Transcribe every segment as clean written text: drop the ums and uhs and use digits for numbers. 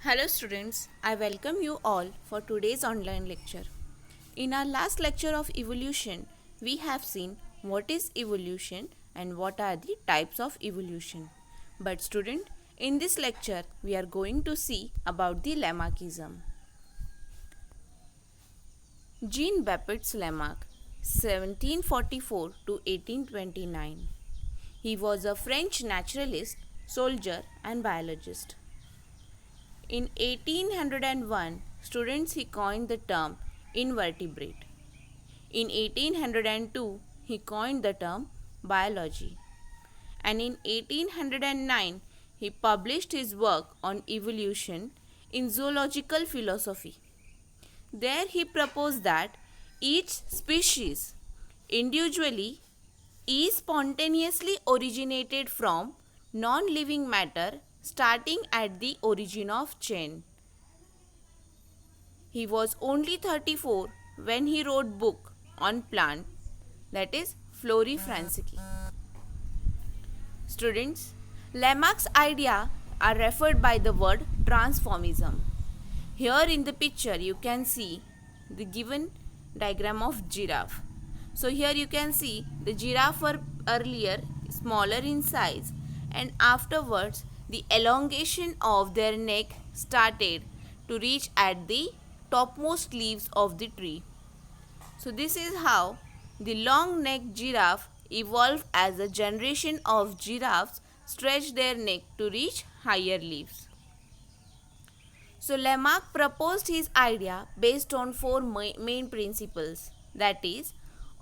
Hello students, I welcome you all for today's online lecture. In our last lecture of evolution, we have seen what is evolution and what are the types of evolution. But student, in this lecture, we are going to see about the Lamarckism. Jean-Baptiste Lamarck, 1744 to 1829. He was a French naturalist, soldier and biologist. In 1801, students he coined the term invertebrate. In 1802, he coined the term biology. And in 1809, he published his work on evolution in zoological philosophy. There he proposed that each species individually is spontaneously originated from non-living matter starting at the origin of chain. He was only 34 when he wrote book on plant, that is Florifrancii. Students, Lamarck's idea are referred by the word transformism. Here in the picture you can see the given diagram of giraffe. So here you can see the giraffe were earlier smaller in size and afterwards the elongation of their neck started to reach at the topmost leaves of the tree. So this is how the long-necked giraffe evolved as a generation of giraffes stretched their neck to reach higher leaves. So Lamarck proposed his idea based on four main principles, that is,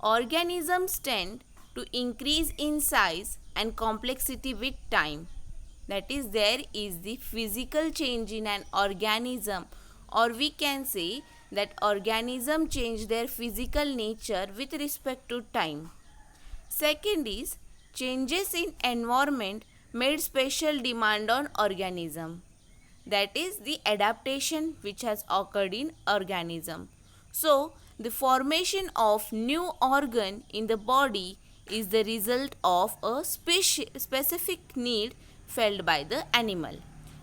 organisms tend to increase in size and complexity with time. That is, there is the physical change in an organism, or we can say that organisms change their physical nature with respect to time. Second is, changes in environment made special demand on organism. That is the adaptation which has occurred in organism. So, the formation of new organ in the body is the result of a specific need felt by the animal.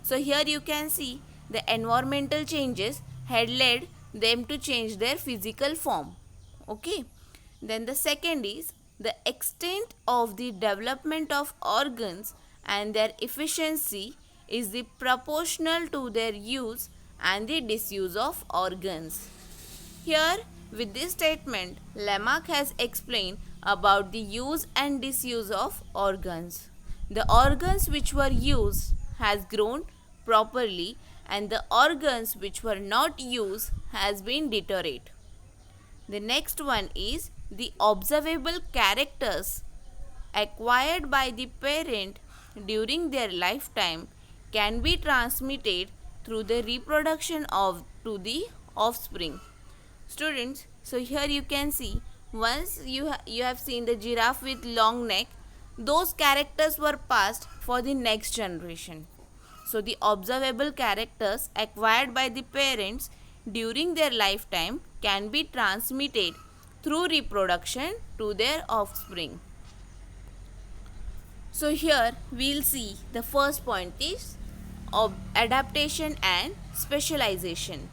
So, here you can see the environmental changes had led them to change their physical form. Okay. Then the second is the extent of the development of organs and their efficiency is the proportional to their use and the disuse of organs. Here, with this statement, Lamarck has explained about the use and disuse of organs. The organs which were used has grown properly and the organs which were not used has been deteriorate. The next one is the observable characters acquired by the parent during their lifetime can be transmitted through the reproduction of to the offspring. Students, so here you can see once you have seen the giraffe with long neck, those characters were passed for the next generation. So the observable characters acquired by the parents during their lifetime can be transmitted through reproduction to their offspring. So here we will see the first point is of adaptation and specialization.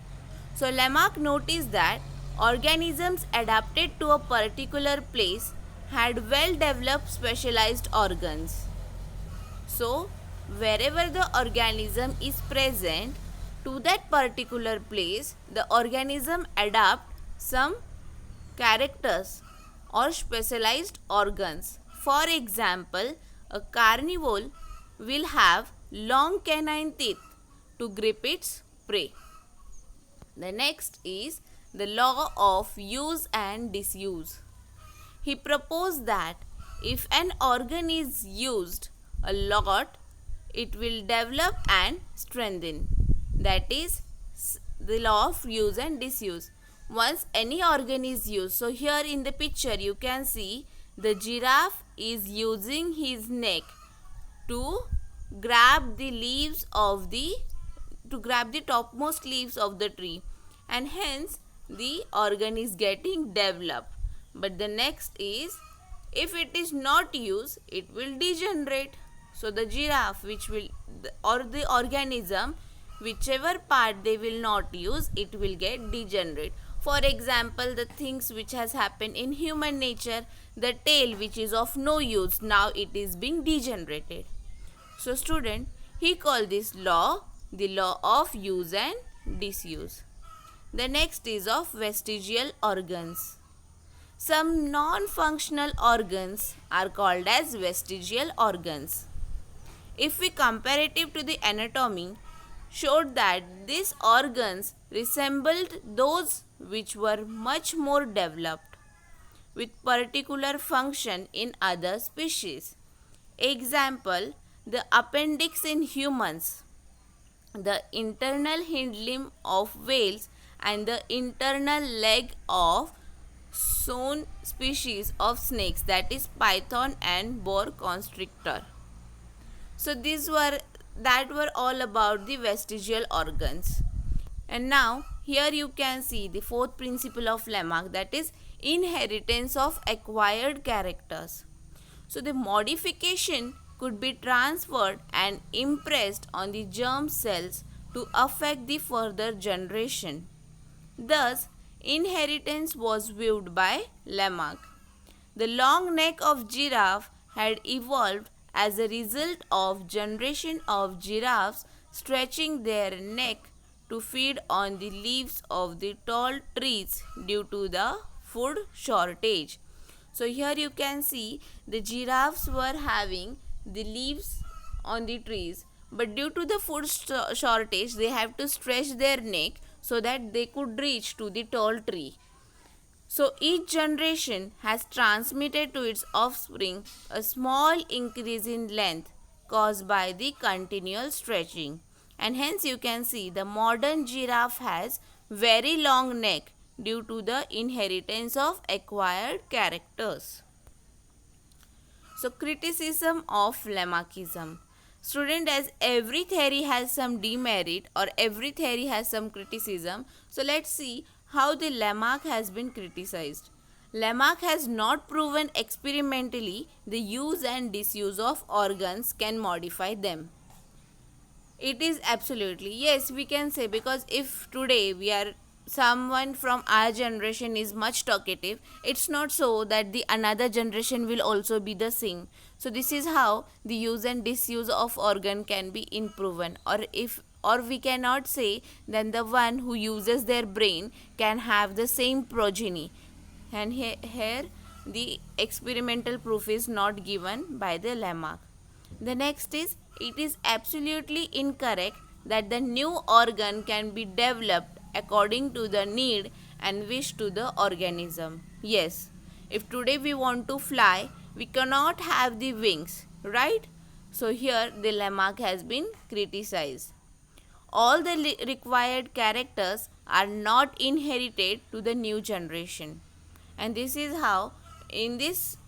So Lamarck noticed that organisms adapted to a particular place had well developed specialized organs. So wherever the organism is present to that particular place, the organism adapt some characters or specialized organs. For example, a carnivore will have long canine teeth to grip its prey. The next is the law of use and disuse. He proposed that if an organ is used a lot, it will develop and strengthen. That is the law of use and disuse. Once any organ is used, so here in the picture you can see the giraffe is using his neck to grab the leaves of the topmost leaves of the tree, and hence the organ is getting developed. But the next is, if it is not used, it will degenerate. So the giraffe or the organism whichever part they will not use, it will get degenerate. For example, the things which has happened in human nature, the tail which is of no use, now it is being degenerated. So student, he called this law the law of use and disuse. The next is of vestigial organs. Some non-functional organs are called as vestigial organs. If we comparative to the anatomy, showed that these organs resembled those which were much more developed with particular function in other species. Example, the appendix in humans, the internal hind limb of whales, and the internal leg of some species of snakes, that is python and boa constrictor. So these were all about the vestigial organs. And now here you can see the fourth principle of Lamarck, that is inheritance of acquired characters. So the modification could be transferred and impressed on the germ cells to affect the further generation. Thus, inheritance was viewed by Lamarck. The long neck of giraffe had evolved as a result of generation of giraffes stretching their neck to feed on the leaves of the tall trees due to the food shortage. So here you can see the giraffes were having the leaves on the trees, but due to the food shortage they have to stretch their neck so that they could reach to the tall tree. So each generation has transmitted to its offspring a small increase in length caused by the continual stretching. And hence you can see the modern giraffe has very long neck due to the inheritance of acquired characters. So criticism of Lamarckism. Student, as every theory has some demerit or every theory has some criticism, so let's see how the Lamarck has been criticized. Lamarck has not proven experimentally the use and disuse of organs can modify them. It is absolutely, yes, we can say, because if today we are someone from our generation is much talkative, it's not so that the another generation will also be the same. So this is how the use and disuse of organ can be improved. Or we cannot say then the one who uses their brain can have the same progeny. And here the experimental proof is not given by the Lamarck. The next is, it is absolutely incorrect that the new organ can be developed according to the need and wish to the organism. Yes, if today we want to fly, we cannot have the wings, right? So here the Lamarck has been criticized. All the required characters are not inherited to the new generation. And this is how in this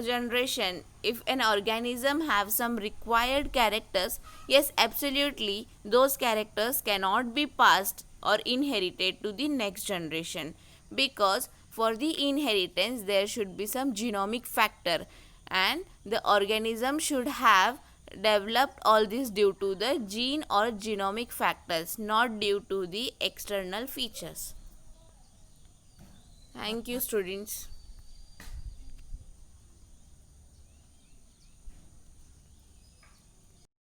generation, if an organism have some required characters, yes, absolutely those characters cannot be passed or inherited to the next generation, because for the inheritance there should be some genomic factor and the organism should have developed all this due to the gene or genomic factors, not due to the external features. Thank you, students.